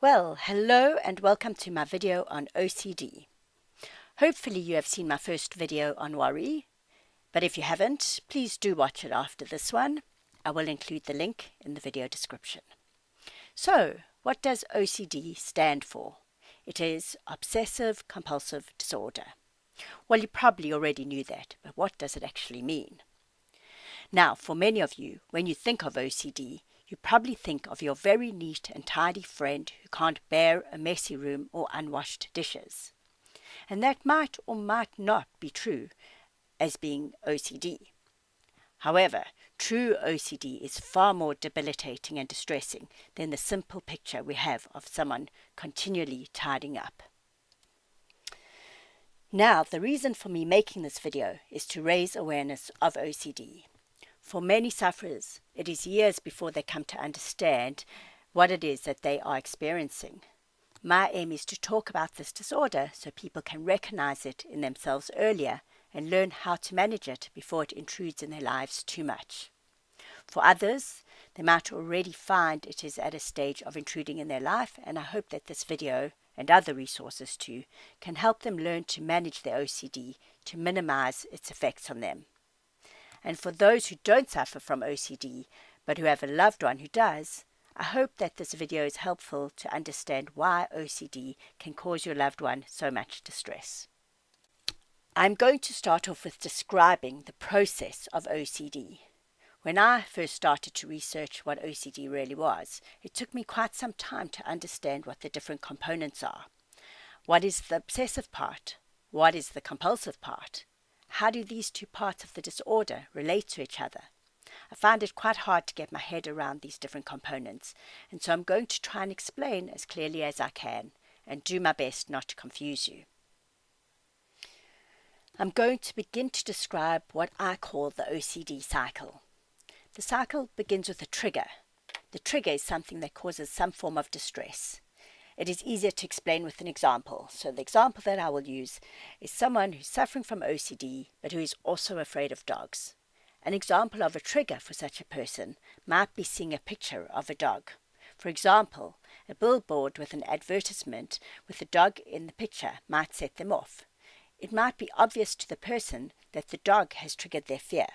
Well, hello and welcome to my video on OCD. Hopefully you have seen my first video on worry, but if you haven't, please do watch it after this one. I will include the link in the video description. So, what does OCD stand for? It is Obsessive Compulsive Disorder. Well, you probably already knew that, but what does it actually mean? Now, for many of you, when you think of OCD, you probably think of your very neat and tidy friend who can't bear a messy room or unwashed dishes. And that might or might not be true as being OCD. However, true OCD is far more debilitating and distressing than the simple picture we have of someone continually tidying up. Now, the reason for me making this video is to raise awareness of OCD. For many sufferers, it is years before they come to understand what it is that they are experiencing. My aim is to talk about this disorder so people can recognize it in themselves earlier and learn how to manage it before it intrudes in their lives too much. For others, they might already find it is at a stage of intruding in their life, and I hope that this video, and other resources too, can help them learn to manage their OCD to minimize its effects on them. And for those who don't suffer from OCD, but who have a loved one who does, I hope that this video is helpful to understand why OCD can cause your loved one so much distress. I'm going to start off with describing the process of OCD. When I first started to research what OCD really was, it took me quite some time to understand what the different components are. What is the obsessive part? What is the compulsive part? How do these two parts of the disorder relate to each other? I find it quite hard to get my head around these different components, and so I'm going to try and explain as clearly as I can and do my best not to confuse you. I'm going to begin to describe what I call the OCD cycle. The cycle begins with a trigger. The trigger is something that causes some form of distress. It is easier to explain with an example. So the example that I will use is someone who's suffering from OCD, but who is also afraid of dogs. An example of a trigger for such a person might be seeing a picture of a dog. For example, a billboard with an advertisement with a dog in the picture might set them off. It might be obvious to the person that the dog has triggered their fear.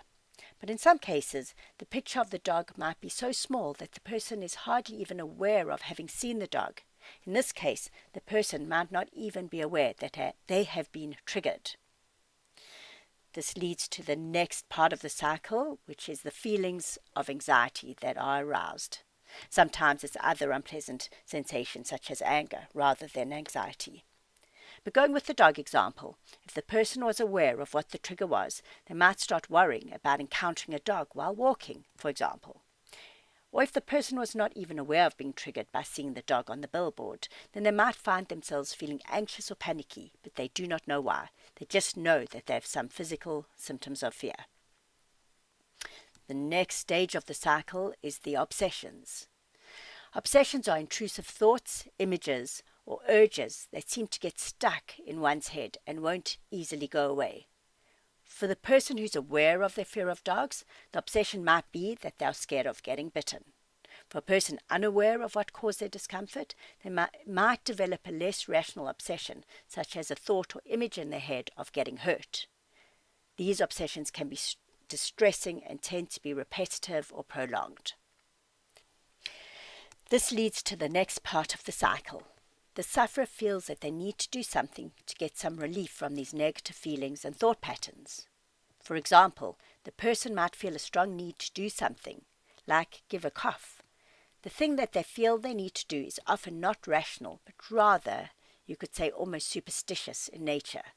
But in some cases, the picture of the dog might be so small that the person is hardly even aware of having seen the dog. In this case, the person might not even be aware that they have been triggered. This leads to the next part of the cycle, which is the feelings of anxiety that are aroused. Sometimes it's other unpleasant sensations such as anger rather than anxiety. But going with the dog example, if the person was aware of what the trigger was, they might start worrying about encountering a dog while walking, for example. Or if the person was not even aware of being triggered by seeing the dog on the billboard, then they might find themselves feeling anxious or panicky, but they do not know why. They just know that they have some physical symptoms of fear. The next stage of the cycle is the obsessions. Obsessions are intrusive thoughts, images, or urges that seem to get stuck in one's head and won't easily go away. For the person who's aware of their fear of dogs, the obsession might be that they are scared of getting bitten. For a person unaware of what caused their discomfort, they might develop a less rational obsession, such as a thought or image in their head of getting hurt. These obsessions can be distressing and tend to be repetitive or prolonged. This leads to the next part of the cycle. The sufferer feels that they need to do something to get some relief from these negative feelings and thought patterns. For example, the person might feel a strong need to do something, like give a cough. The thing that they feel they need to do is often not rational, but rather, you could say, almost superstitious in nature.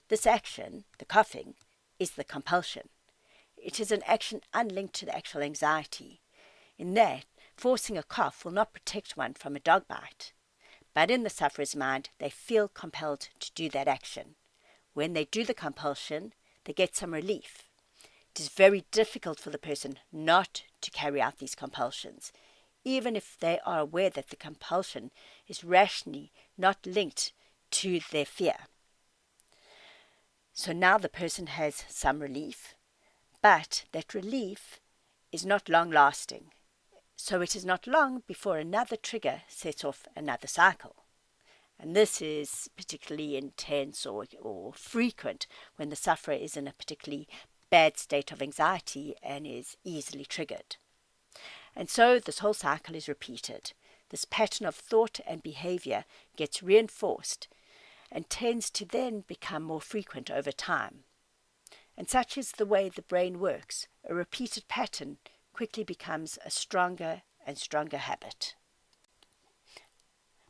This action, the coughing, is the compulsion. It is an action unlinked to the actual anxiety. In that, forcing a cough will not protect one from a dog bite. But in the sufferer's mind, they feel compelled to do that action. When they do the compulsion, they get some relief. It is very difficult for the person not to carry out these compulsions, even if they are aware that the compulsion is rationally not linked to their fear. So now the person has some relief, but that relief is not long-lasting. So it is not long before another trigger sets off another cycle. And this is particularly intense or frequent when the sufferer is in a particularly bad state of anxiety and is easily triggered. And so this whole cycle is repeated. This pattern of thought and behavior gets reinforced and tends to then become more frequent over time. And such is the way the brain works. A repeated pattern quickly becomes a stronger and stronger habit.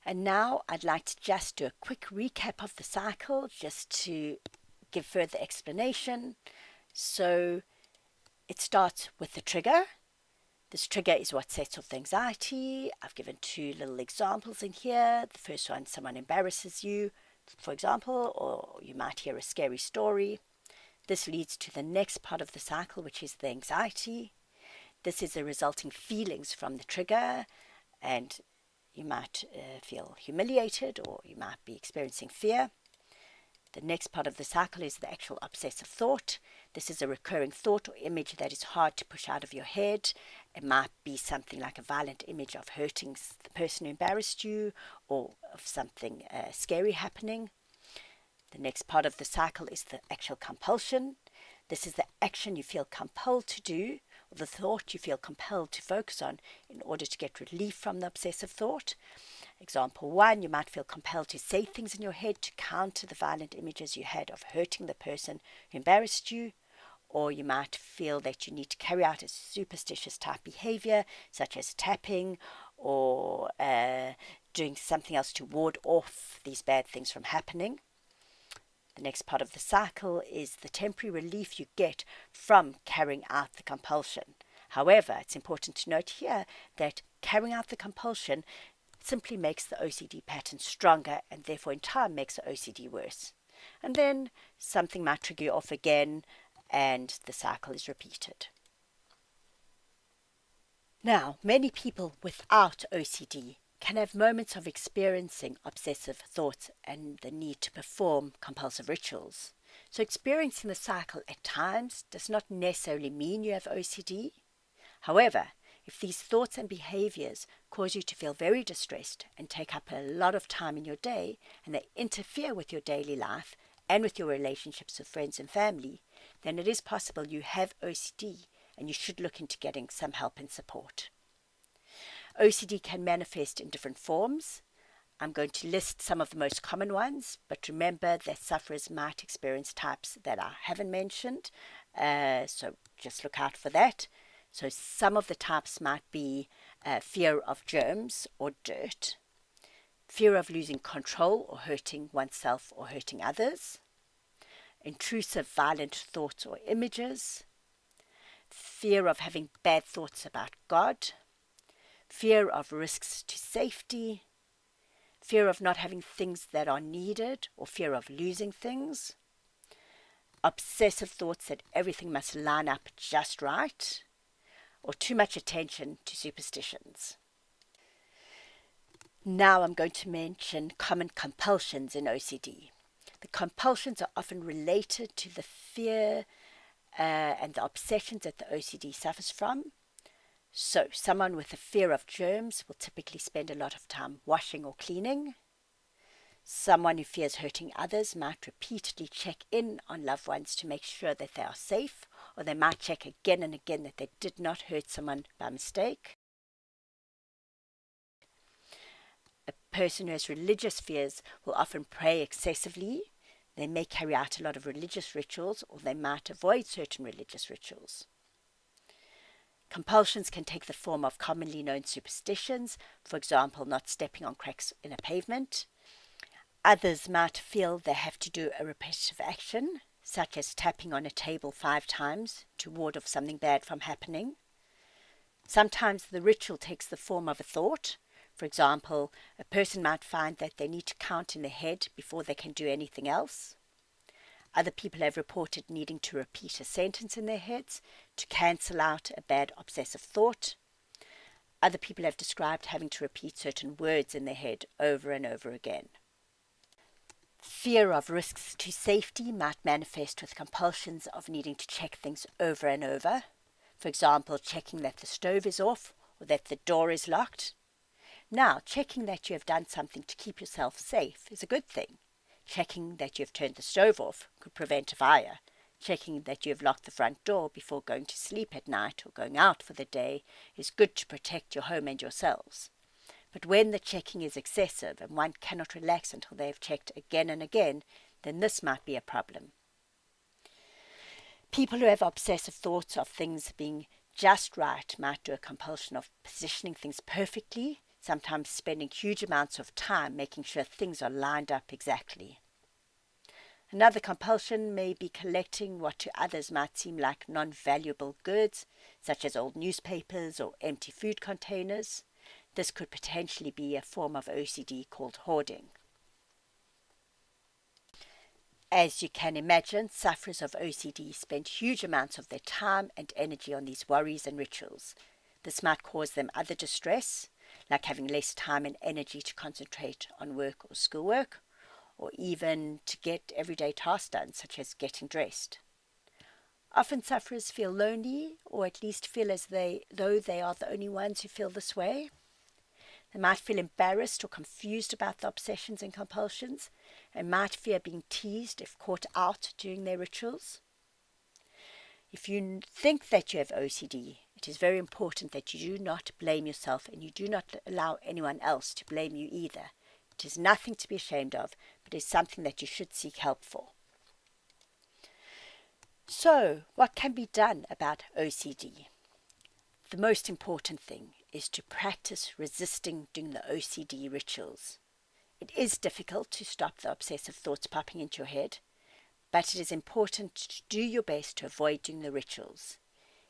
And now I'd like to just do a quick recap of the cycle, just to give further explanation. So it starts with the trigger. This trigger is what sets off the anxiety. I've given 2 little examples in here. The first one, someone embarrasses you, for example, or you might hear a scary story. This leads to the next part of the cycle, which is the anxiety. This is the resulting feelings from the trigger, and you might feel humiliated, or you might be experiencing fear. The next part of the cycle is the actual obsessive thought. This is a recurring thought or image that is hard to push out of your head. It might be something like a violent image of hurting the person who embarrassed you, or of something scary happening. The next part of the cycle is the actual compulsion. This is the action you feel compelled to do, or the thought you feel compelled to focus on in order to get relief from the obsessive thought. Example 1, you might feel compelled to say things in your head to counter the violent images you had of hurting the person who embarrassed you. Or you might feel that you need to carry out a superstitious type behavior, such as tapping or doing something else to ward off these bad things from happening. The next part of the cycle is the temporary relief you get from carrying out the compulsion. However, it's important to note here that carrying out the compulsion simply makes the OCD pattern stronger, and therefore in time makes the OCD worse. And then something might trigger you off again, and the cycle is repeated. Now, many people without OCD can have moments of experiencing obsessive thoughts and the need to perform compulsive rituals. So experiencing the cycle at times does not necessarily mean you have OCD. However, if these thoughts and behaviors cause you to feel very distressed and take up a lot of time in your day, and they interfere with your daily life and with your relationships with friends and family, then it is possible you have OCD, and you should look into getting some help and support. OCD can manifest in different forms. I'm going to list some of the most common ones, but remember that sufferers might experience types that I haven't mentioned, so just look out for that. So some of the types might be fear of germs or dirt, fear of losing control or hurting oneself or hurting others, intrusive violent thoughts or images, fear of having bad thoughts about God, fear of risks to safety, fear of not having things that are needed or fear of losing things, obsessive thoughts that everything must line up just right, or too much attention to superstitions. Now I'm going to mention common compulsions in OCD. The compulsions are often related to the fear and the obsessions that the OCD suffers from. So someone with a fear of germs will typically spend a lot of time washing or cleaning. Someone who fears hurting others might repeatedly check in on loved ones to make sure that they are safe, or they might check again and again that they did not hurt someone by mistake. A person who has religious fears will often pray excessively. They may carry out a lot of religious rituals, or they might avoid certain religious rituals. Compulsions can take the form of commonly known superstitions, for example, not stepping on cracks in a pavement. Others might feel they have to do a repetitive action, such as tapping on a table 5 times to ward off something bad from happening. Sometimes the ritual takes the form of a thought. For example, a person might find that they need to count in their head before they can do anything else. Other people have reported needing to repeat a sentence in their heads to cancel out a bad obsessive thought. Other people have described having to repeat certain words in their head over and over again. Fear of risks to safety might manifest with compulsions of needing to check things over and over. For example, checking that the stove is off, or that the door is locked. Now, checking that you have done something to keep yourself safe is a good thing. Checking that you have turned the stove off could prevent a fire. Checking that you have locked the front door before going to sleep at night or going out for the day is good to protect your home and yourselves. But when the checking is excessive and one cannot relax until they have checked again and again, then this might be a problem. People who have obsessive thoughts of things being just right might do a compulsion of positioning things perfectly, sometimes spending huge amounts of time making sure things are lined up exactly. Another compulsion may be collecting what to others might seem like non-valuable goods, such as old newspapers or empty food containers. This could potentially be a form of OCD called hoarding. As you can imagine, sufferers of OCD spend huge amounts of their time and energy on these worries and rituals. This might cause them other distress, like having less time and energy to concentrate on work or schoolwork, or even to get everyday tasks done, such as getting dressed. Often sufferers feel lonely, or at least feel as though they are the only ones who feel this way. They might feel embarrassed or confused about the obsessions and compulsions, and might fear being teased if caught out during their rituals. If you think that you have OCD, it is very important that you do not blame yourself and you do not allow anyone else to blame you either. It is nothing to be ashamed of, but is something that you should seek help for. So, what can be done about OCD? The most important thing is to practice resisting doing the OCD rituals. It is difficult to stop the obsessive thoughts popping into your head, but it is important to do your best to avoid doing the rituals.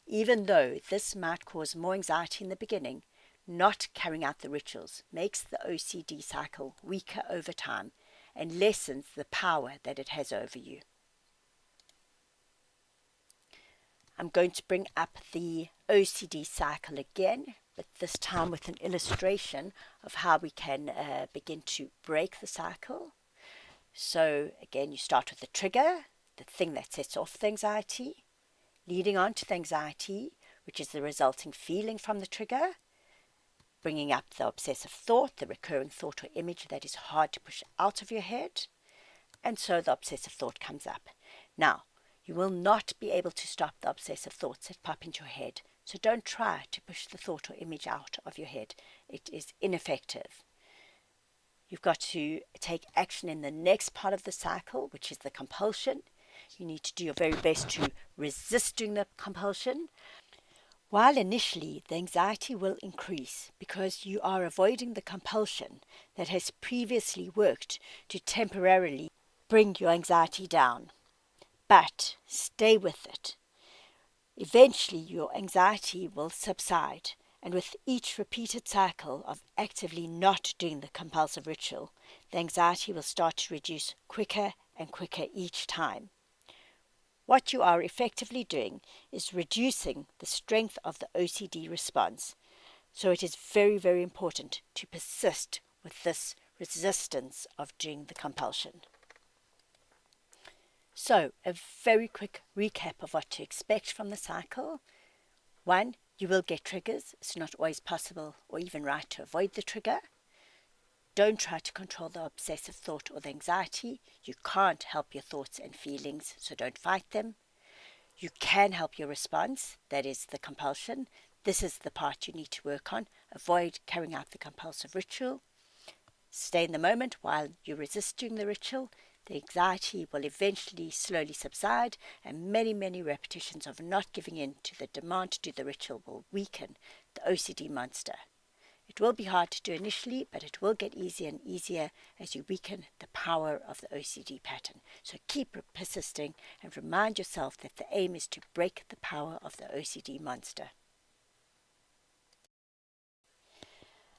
Even though this might cause more anxiety in the beginning, not carrying out the rituals makes the OCD cycle weaker over time and lessens the power that it has over you. I'm going to bring up the OCD cycle again, but this time with an illustration of how we can begin to break the cycle. So again, you start with the trigger, the thing that sets off the anxiety, leading on to the anxiety, which is the resulting feeling from the trigger, bringing up the obsessive thought, the recurring thought or image that is hard to push out of your head, and so the obsessive thought comes up. Now, you will not be able to stop the obsessive thoughts that pop into your head, so don't try to push the thought or image out of your head. It is ineffective. You've got to take action in the next part of the cycle, which is the compulsion. You need to do your very best to resist doing the compulsion. While initially the anxiety will increase because you are avoiding the compulsion that has previously worked to temporarily bring your anxiety down. But stay with it. Eventually your anxiety will subside, and with each repeated cycle of actively not doing the compulsive ritual, the anxiety will start to reduce quicker and quicker each time. What you are effectively doing is reducing the strength of the OCD response. So it is very, very important to persist with this resistance of doing the compulsion. So, a very quick recap of what to expect from the cycle. 1, you will get triggers. It's not always possible or even right to avoid the trigger. Don't try to control the obsessive thought or the anxiety. You can't help your thoughts and feelings, so don't fight them. You can help your response, that is the compulsion. This is the part you need to work on. Avoid carrying out the compulsive ritual. Stay in the moment while you resist doing the ritual. The anxiety will eventually slowly subside, and many, many repetitions of not giving in to the demand to do the ritual will weaken the OCD monster. It will be hard to do initially, but it will get easier and easier as you weaken the power of the OCD pattern. So keep persisting and remind yourself that the aim is to break the power of the OCD monster.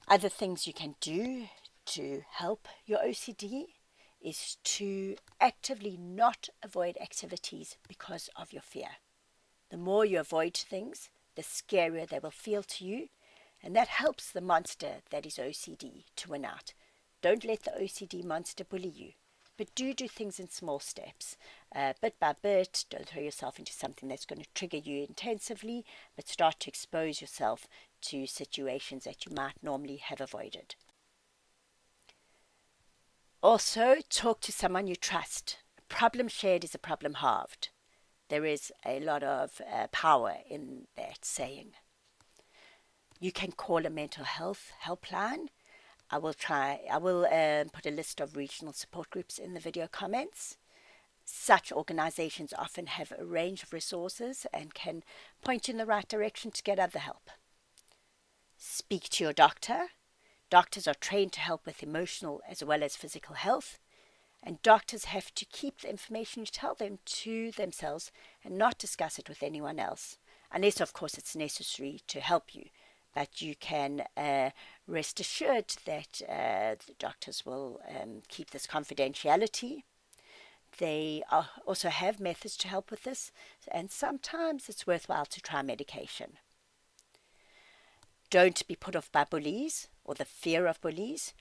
Other things you can do to help your OCD is to actively not avoid activities because of your fear. The more you avoid things, the scarier they will feel to you, and that helps the monster that is OCD to win out. Don't let the OCD monster bully you, but do things in small steps, bit by bit. Don't throw yourself into something that's going to trigger you intensively, but start to expose yourself to situations that you might normally have avoided. Also, talk to someone you trust. A problem shared is a problem halved. There is a lot of power in that saying. You can call a mental health helpline. I will put a list of regional support groups in the video comments. Such organizations often have a range of resources and can point you in the right direction to get other help. Speak to your doctor. Doctors are trained to help with emotional as well as physical health, and doctors have to keep the information you tell them to themselves and not discuss it with anyone else, unless of course it's necessary to help you. But you can rest assured that the doctors will keep this confidentiality. They also have methods to help with this, and sometimes it's worthwhile to try medication. Don't be put off by bullies or the fear of bullies.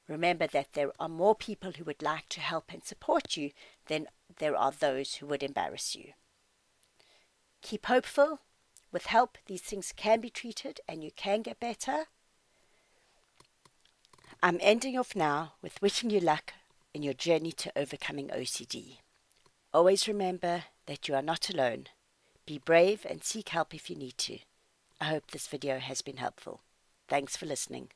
Remember that there are more people who would like to help and support you than there are those who would embarrass you. Keep hopeful. With help, these things can be treated and you can get better. I'm ending off now with wishing you luck in your journey to overcoming OCD. Always remember that you are not alone. Be brave and seek help if you need to. I hope this video has been helpful. Thanks for listening.